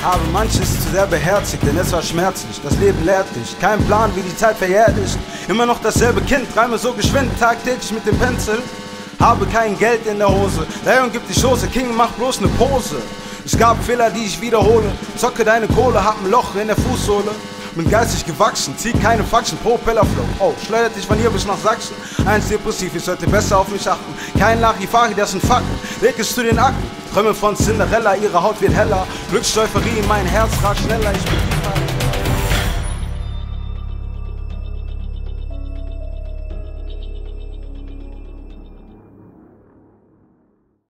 Habe manches zu sehr beherzigt, denn es war schmerzlich. Das Leben lehrt dich, kein Plan, wie die Zeit verjährt ist. Immer noch dasselbe Kind, reime so geschwind, tagtäglich mit dem Pencil. Habe kein Geld in der Hose, Lion gibt die Schoße, King macht bloß ne Pose. Es gab Fehler, die ich wiederhole, zocke deine Kohle, hab ein Loch in der Fußsohle. Bin geistig gewachsen, zieh keine Faxen, Propellerflow. Oh, schleudert dich von hier bis nach Sachsen. Eins depressiv, ich sollte besser auf mich achten. Kein Larifari, das sind Fakten, leg es zu den Akten. Träume von Cinderella, ihre Haut wird heller. Glückssteuferie, mein Herz rast schneller, ich bin